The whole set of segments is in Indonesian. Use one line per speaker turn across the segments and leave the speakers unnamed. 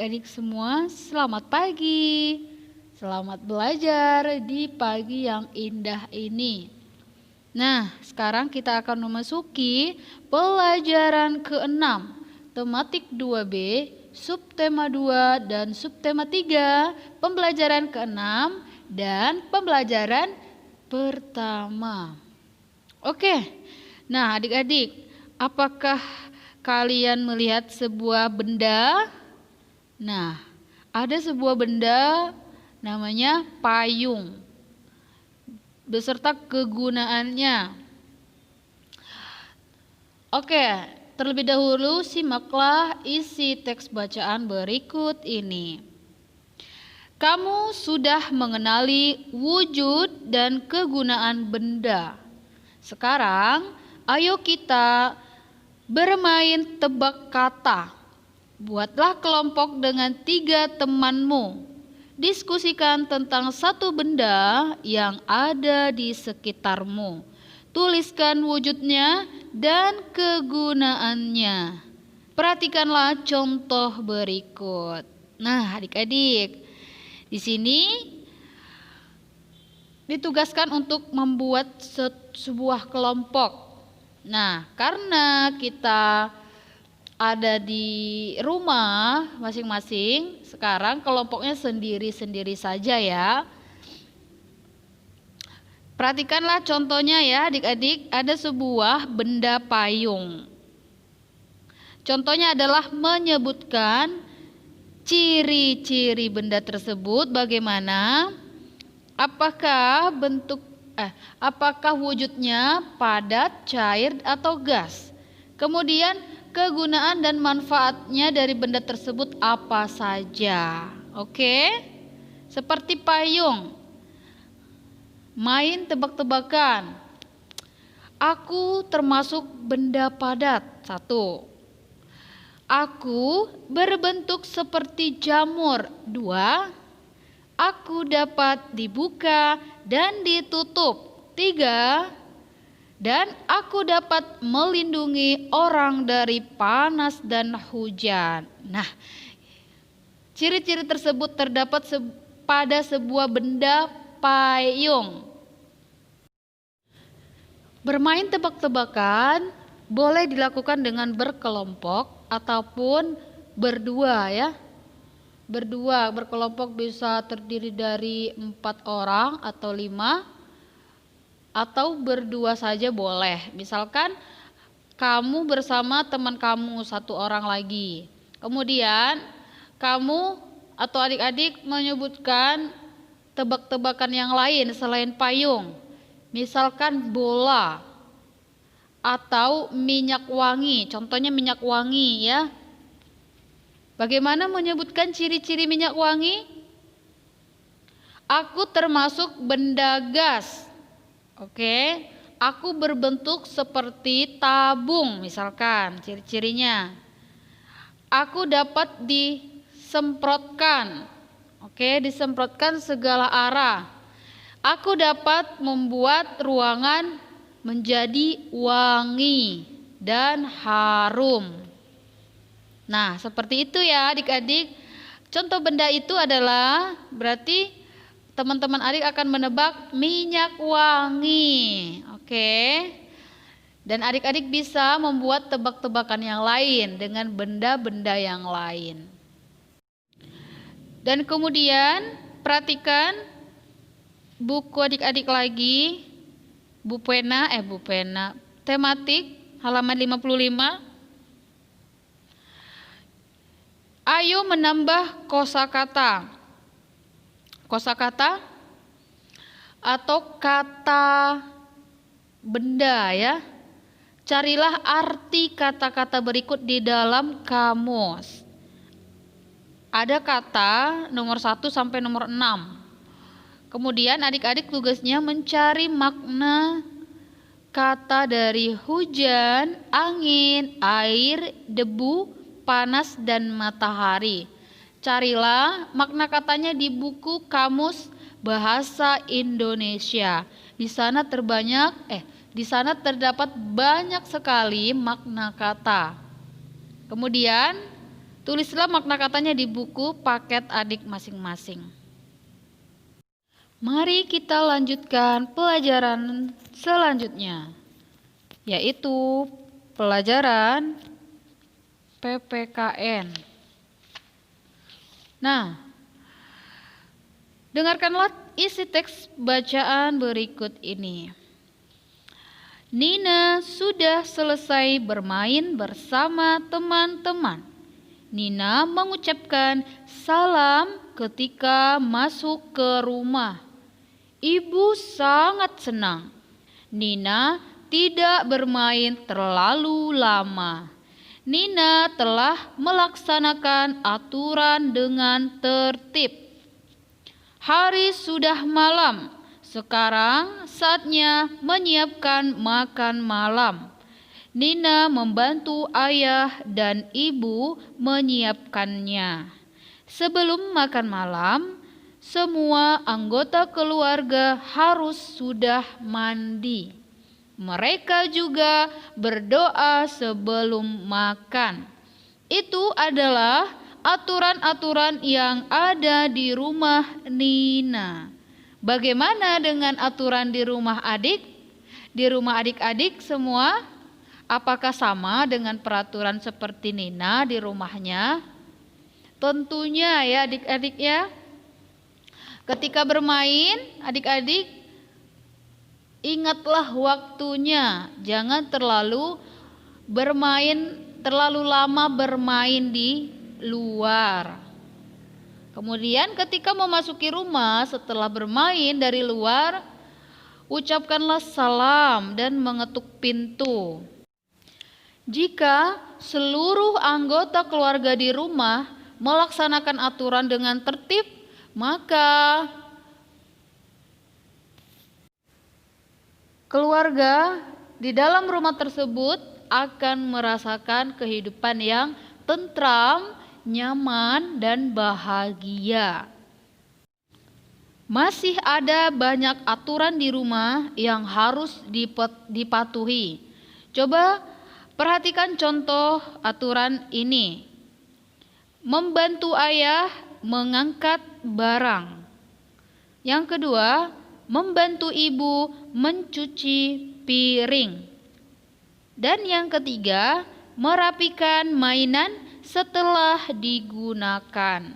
adik-adik semua, selamat pagi. Selamat belajar di pagi yang indah ini. Nah, sekarang kita akan memasuki pelajaran ke-6, tematik 2B, subtema 2 dan subtema 3, pembelajaran ke-6 dan pembelajaran pertama. Oke, nah adik-adik, apakah kalian melihat sebuah benda? Nah, ada sebuah benda namanya payung beserta kegunaannya. Oke, terlebih dahulu simaklah isi teks bacaan berikut ini. Kamu sudah mengenali wujud dan kegunaan benda. Sekarang, ayo kita bermain tebak kata. Buatlah kelompok dengan 3 temanmu. Diskusikan tentang satu benda yang ada di sekitarmu. Tuliskan wujudnya dan kegunaannya. Perhatikanlah contoh berikut. Nah, adik-adik, di sini ditugaskan untuk membuat sebuah kelompok. Nah, karena kita ada di rumah masing-masing, sekarang kelompoknya sendiri-sendiri saja ya. Perhatikanlah contohnya ya adik-adik, ada sebuah benda payung. Contohnya adalah menyebutkan ciri-ciri benda tersebut bagaimana, apakah wujudnya padat, cair atau gas. Kemudian kegunaan dan manfaatnya dari benda tersebut apa saja. Oke? Seperti payung. Main tebak-tebakan. Aku termasuk benda padat. 1. Aku berbentuk seperti jamur. 2. Aku dapat dibuka dan ditutup. 3. Dan aku dapat melindungi orang dari panas dan hujan. Nah, ciri-ciri tersebut terdapat pada sebuah benda payung. Bermain tebak-tebakan boleh dilakukan dengan berkelompok ataupun berdua ya. Berdua, berkelompok bisa terdiri dari 4 orang atau 5. Atau berdua saja boleh. Misalkan kamu bersama teman kamu 1 orang lagi. Kemudian kamu atau adik-adik menyebutkan tebak-tebakan yang lain selain payung. Misalkan bola atau minyak wangi. Contohnya minyak wangi ya. Bagaimana menyebutkan ciri-ciri minyak wangi? Aku termasuk benda gas. Oke, aku berbentuk seperti tabung misalkan ciri-cirinya. Aku dapat disemprotkan. Oke, disemprotkan segala arah. Aku dapat membuat ruangan menjadi wangi dan harum. Nah, seperti itu ya adik-adik. Contoh benda itu adalah berarti teman-teman adik akan menebak minyak wangi. Oke. Dan adik-adik bisa membuat tebak-tebakan yang lain dengan benda-benda yang lain. Dan kemudian perhatikan buku adik-adik lagi. Bu pena, tematik halaman 55. Ayo menambah kosakata. Kosakata atau kata benda ya. Carilah arti kata-kata berikut di dalam kamus. Ada kata nomor 1 sampai nomor 6. Kemudian adik-adik tugasnya mencari makna kata dari hujan, angin, air, debu, panas, dan matahari. Carilah makna katanya di buku Kamus Bahasa Indonesia. Di sana terdapat banyak sekali makna kata. Kemudian Tulislah makna katanya di buku paket adik masing-masing. Mari kita lanjutkan pelajaran selanjutnya, yaitu pelajaran PPKN. Nah, dengarkanlah isi teks bacaan berikut ini. Nina sudah selesai bermain bersama teman-teman. Nina mengucapkan salam ketika masuk ke rumah. Ibu sangat senang. Nina tidak bermain terlalu lama. Nina telah melaksanakan aturan dengan tertib. Hari sudah malam. Sekarang saatnya menyiapkan makan malam. Nina membantu ayah dan ibu menyiapkannya. Sebelum makan malam, semua anggota keluarga harus sudah mandi. Mereka juga berdoa sebelum makan. Itu adalah aturan-aturan yang ada di rumah Nina. Bagaimana dengan aturan di rumah adik? Di rumah adik-adik semua, apakah sama dengan peraturan seperti Nina di rumahnya? Tentunya ya adik-adik ya. Ketika bermain, adik-adik ingatlah waktunya. Jangan terlalu lama bermain di luar. Kemudian ketika memasuki rumah setelah bermain dari luar, ucapkanlah salam dan mengetuk pintu. Jika seluruh anggota keluarga di rumah melaksanakan aturan dengan tertib, maka keluarga di dalam rumah tersebut akan merasakan kehidupan yang tentram, nyaman, dan bahagia. Masih ada banyak aturan di rumah yang harus dipatuhi. Coba perhatikan contoh aturan ini. Membantu ayah mengangkat barang. Yang kedua, membantu ibu mencuci piring. Dan yang ketiga, merapikan mainan setelah digunakan.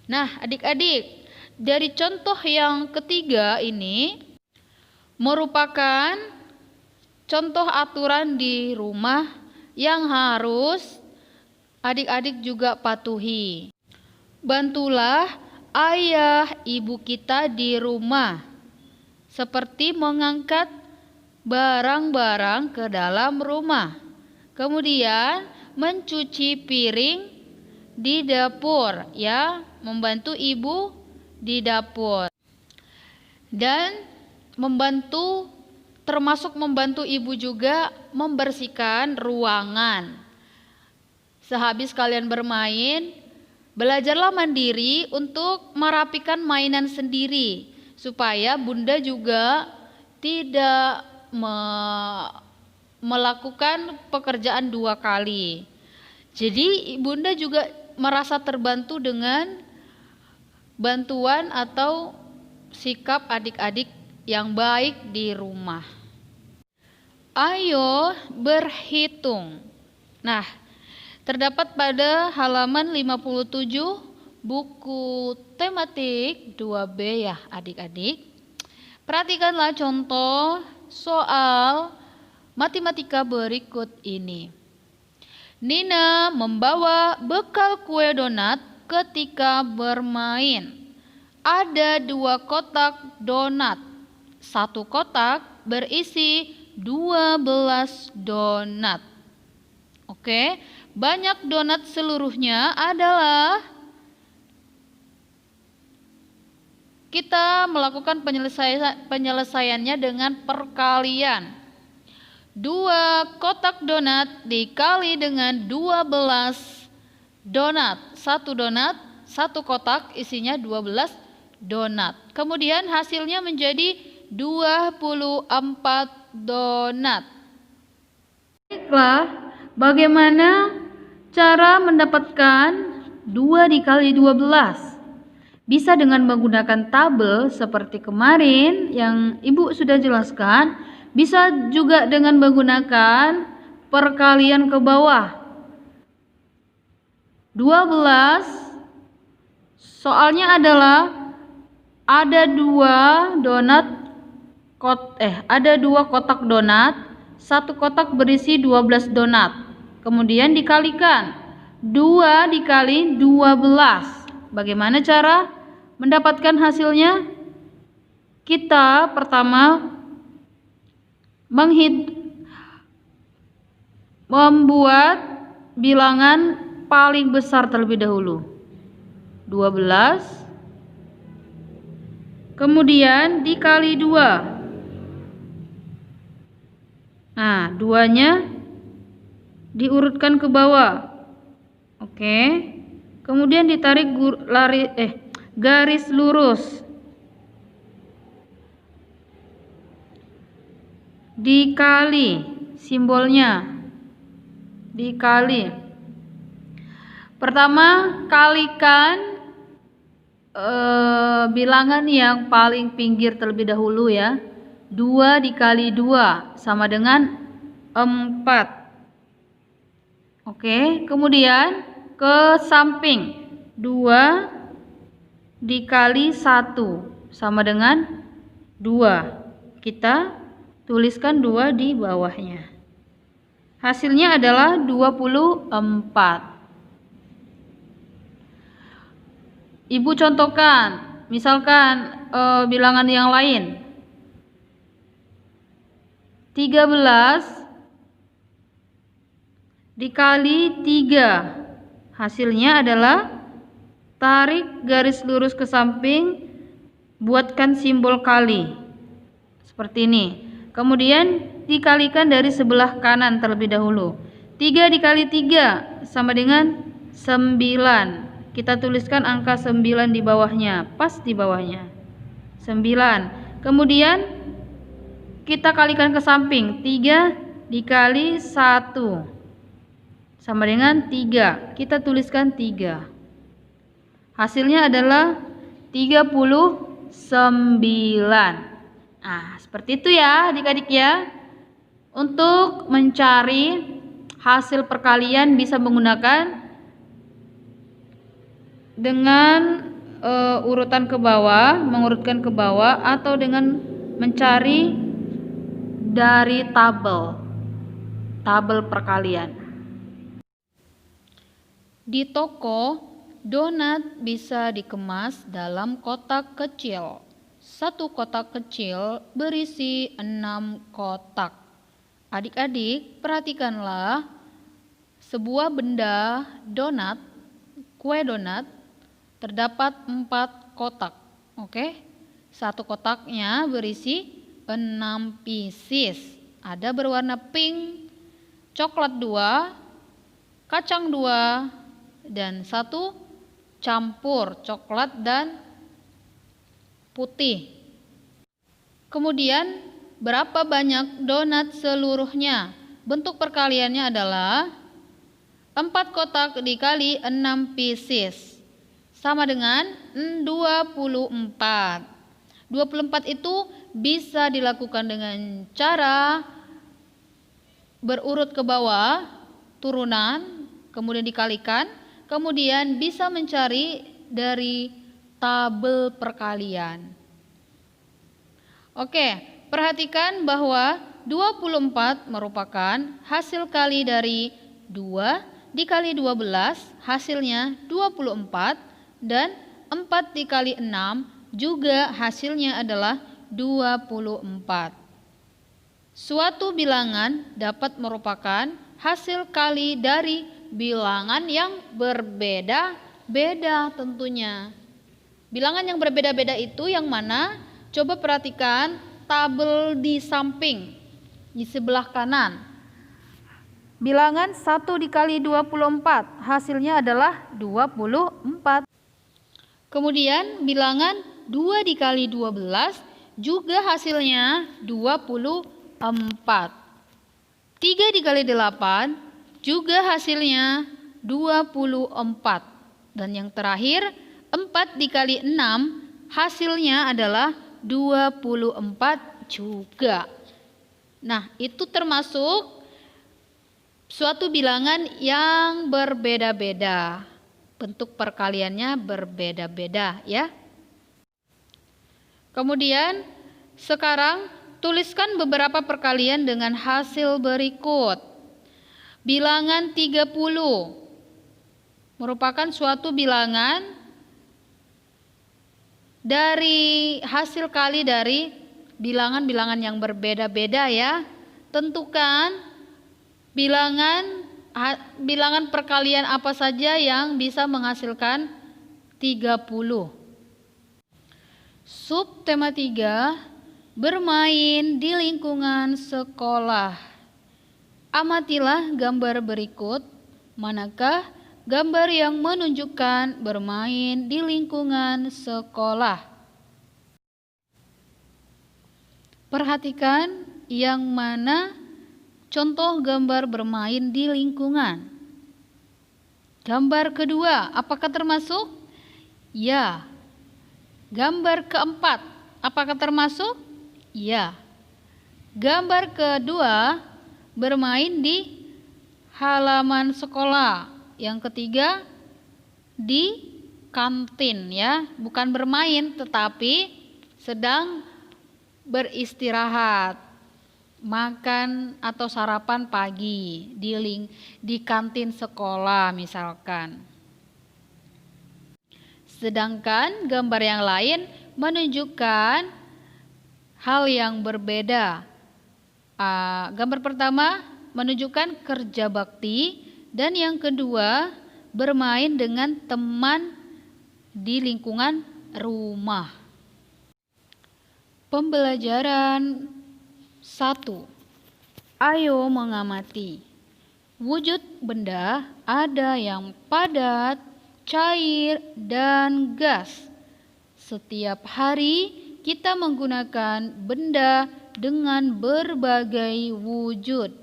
Nah, adik-adik, dari contoh yang ketiga ini merupakan contoh aturan di rumah yang harus adik-adik juga patuhi. Bantulah ayah ibu kita di rumah, seperti mengangkat barang-barang ke dalam rumah. Kemudian mencuci piring di dapur, ya, membantu ibu di dapur. Dan termasuk membantu ibu juga membersihkan ruangan. Sehabis kalian bermain, belajarlah mandiri untuk merapikan mainan sendiri, supaya bunda juga tidak melakukan pekerjaan dua kali. Jadi bunda juga merasa terbantu dengan bantuan atau sikap adik-adik yang baik di rumah. Ayo berhitung. Nah, terdapat pada halaman 57 buku tematik 2B ya adik-adik. Perhatikanlah contoh soal matematika berikut ini. Nina membawa bekal kue donat ketika bermain. Ada 2 kotak donat. 1 kotak berisi 12 donat. Oke, banyak donat seluruhnya adalah, kita melakukan penyelesaiannya dengan perkalian. 2 kotak donat dikali dengan 12 donat. 1 donat, 1 kotak isinya 12 donat. Kemudian hasilnya menjadi 24 donat. Baiklah, bagaimana Cara mendapatkan 2 dikali 12 bisa dengan menggunakan tabel seperti kemarin yang Ibu sudah jelaskan. Bisa juga dengan menggunakan perkalian ke bawah. 12 soalnya adalah ada dua kotak donat, satu kotak berisi 12 donat. Kemudian dikalikan 2 dikali 12. Bagaimana cara mendapatkan hasilnya? Kita pertama membuat bilangan paling besar terlebih dahulu. 12 kemudian dikali 2. Nah, 2-nya diurutkan ke bawah. Oke. Kemudian ditarik garis lurus. Dikali simbolnya. Dikali. Pertama, kalikan bilangan yang paling pinggir terlebih dahulu ya. 2 dikali 2 sama dengan 4. Oke, kemudian ke samping 2 dikali 1 sama dengan 2. Kita tuliskan 2 di bawahnya. Hasilnya adalah 24. Ibu contohkan, misalkan bilangan yang lain. 13 dikali 3. Hasilnya adalah tarik garis lurus ke samping, buatkan simbol kali. Seperti ini. Kemudian dikalikan dari sebelah kanan terlebih dahulu. 3 dikali 3 sama dengan 9. Kita tuliskan angka 9 di bawahnya, pas di bawahnya. 9. Kemudian kita kalikan ke samping. 3 dikali 1 sama dengan 3. Kita tuliskan 3. Hasilnya adalah 39. Nah, seperti itu ya adik-adik ya. Untuk mencari hasil perkalian bisa menggunakan dengan urutan ke bawah, mengurutkan ke bawah, atau dengan mencari dari tabel perkalian. Di toko, donat bisa dikemas dalam kotak kecil. Satu kotak kecil berisi 6 kotak. Adik-adik, perhatikanlah sebuah benda donat, kue donat, terdapat 4 kotak. Oke? Satu kotaknya berisi 6 pieces. Ada berwarna pink, coklat 2, kacang 2, dan 1 campur coklat dan putih. Kemudian berapa banyak donat seluruhnya? Bentuk perkaliannya adalah 4 kotak dikali 6 pieces sama dengan 24. 24 itu bisa dilakukan dengan cara berurut ke bawah, turunan, kemudian dikalikan, kemudian bisa mencari dari tabel perkalian. Oke, perhatikan bahwa 24 merupakan hasil kali dari 2 dikali 12, hasilnya 24, dan 4 dikali 6 juga hasilnya adalah 24. Suatu bilangan dapat merupakan hasil kali dari bilangan yang berbeda-beda tentunya. Bilangan yang berbeda-beda itu yang mana? Coba perhatikan tabel di samping, di sebelah kanan. Bilangan 1 dikali 24, hasilnya adalah 24. Kemudian bilangan 2 dikali 12 juga hasilnya 24. 3 dikali 8 juga hasilnya 24. Dan yang terakhir, 4 dikali 6 hasilnya adalah 24 juga. Nah, itu termasuk suatu bilangan yang berbeda-beda. Bentuk perkaliannya berbeda-beda ya. Kemudian sekarang tuliskan beberapa perkalian dengan hasil berikut. Bilangan 30 merupakan suatu bilangan dari hasil kali dari bilangan-bilangan yang berbeda-beda ya. Tentukan bilangan perkalian apa saja yang bisa menghasilkan 30. Subtema 3, bermain di lingkungan sekolah. Amatilah gambar berikut, manakah gambar yang menunjukkan bermain di lingkungan sekolah. Perhatikan yang mana contoh gambar bermain di lingkungan. Gambar kedua, apakah termasuk? Ya. Gambar keempat, apakah termasuk? Ya. Gambar kedua, bermain di halaman sekolah. Yang ketiga, di kantin ya, bukan bermain tetapi sedang beristirahat, makan atau sarapan pagi di kantin sekolah misalkan. Sedangkan gambar yang lain menunjukkan hal yang berbeda. Gambar pertama menunjukkan kerja bakti dan yang kedua bermain dengan teman di lingkungan rumah. Pembelajaran 1. Ayo mengamati. Wujud benda ada yang padat, cair, dan gas. Setiap hari kita menggunakan benda dengan berbagai wujud.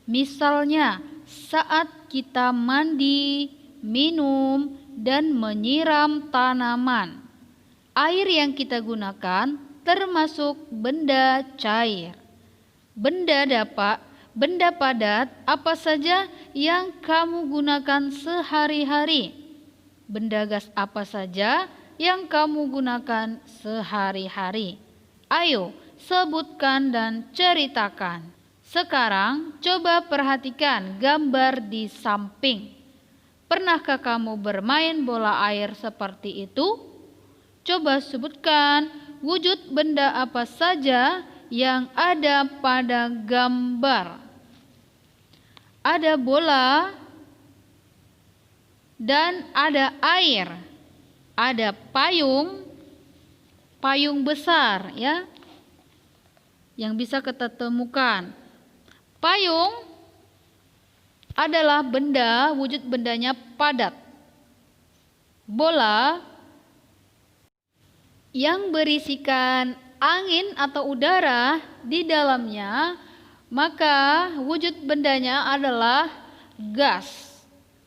Misalnya, saat kita mandi, minum, dan menyiram tanaman. Air yang kita gunakan termasuk benda cair. Benda padat apa saja yang kamu gunakan sehari-hari? Benda gas apa saja yang kamu gunakan sehari-hari? Ayo, sebutkan dan ceritakan. Sekarang coba perhatikan gambar di samping. Pernahkah kamu bermain bola air seperti itu? Coba sebutkan wujud benda apa saja yang ada pada gambar. Ada bola dan ada air. Ada payung besar ya, yang bisa kita temukan. Payung adalah benda, wujud bendanya padat. Bola yang berisikan angin atau udara di dalamnya, maka wujud bendanya adalah gas.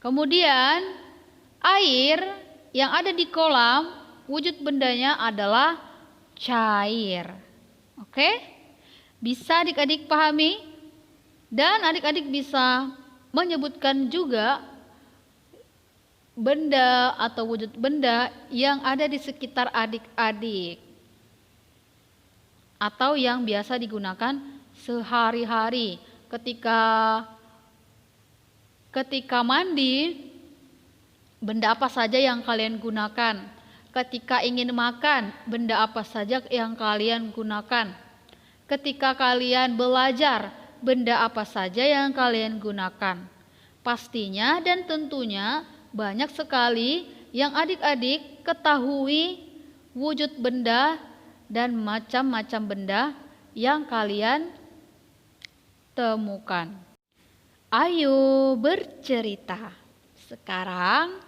Kemudian air yang ada di kolam, wujud bendanya adalah cair. Oke? Bisa adik-adik pahami? Dan adik-adik bisa menyebutkan juga benda atau wujud benda yang ada di sekitar adik-adik atau yang biasa digunakan sehari-hari. Ketika mandi, benda apa saja yang kalian gunakan? Ketika ingin makan, benda apa saja yang kalian gunakan? Ketika kalian belajar, benda apa saja yang kalian gunakan? Pastinya dan tentunya banyak sekali yang adik-adik ketahui wujud benda dan macam-macam benda yang kalian temukan. Ayo bercerita. Sekarang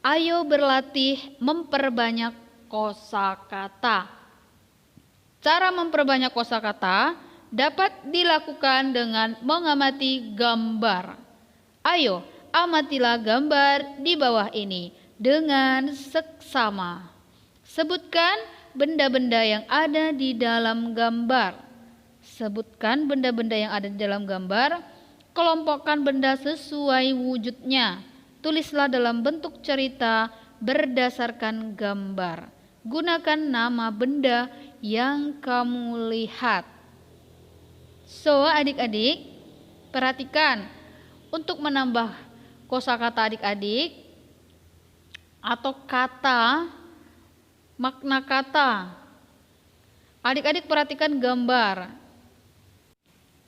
ayo berlatih memperbanyak kosakata. Cara memperbanyak kosakata dapat dilakukan dengan mengamati gambar. Ayo, amatilah gambar di bawah ini dengan seksama. Sebutkan benda-benda yang ada di dalam gambar. Sebutkan benda-benda yang ada di dalam gambar. Kelompokkan benda sesuai wujudnya. Tulislah dalam bentuk cerita berdasarkan gambar. Gunakan nama benda yang kamu lihat. So, adik-adik, perhatikan untuk menambah kosakata adik-adik atau kata, makna kata. Adik-adik perhatikan gambar.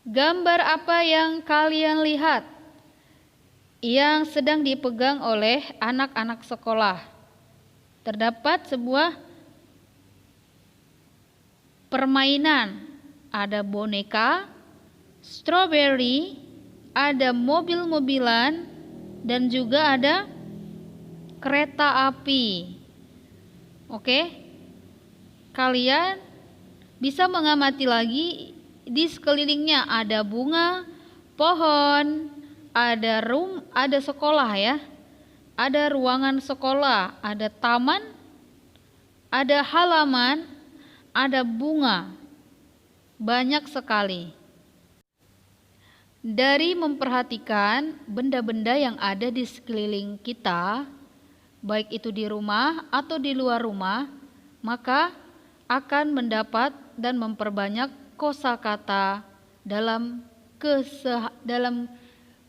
Gambar apa yang kalian lihat yang sedang dipegang oleh anak-anak sekolah? Terdapat sebuah permainan. Ada boneka, stroberi, ada mobil-mobilan, dan juga ada kereta api. Oke, kalian bisa mengamati lagi di sekelilingnya ada bunga, pohon, ada sekolah ya, ada ruangan sekolah, ada taman, ada halaman, ada bunga, banyak sekali. Dari memperhatikan benda-benda yang ada di sekeliling kita, baik itu di rumah atau di luar rumah, maka akan mendapat dan memperbanyak kosakata dalam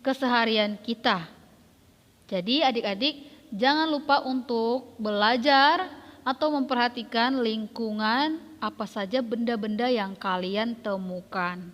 keseharian kita. Jadi adik-adik jangan lupa untuk belajar atau memperhatikan lingkungan apa saja benda-benda yang kalian temukan.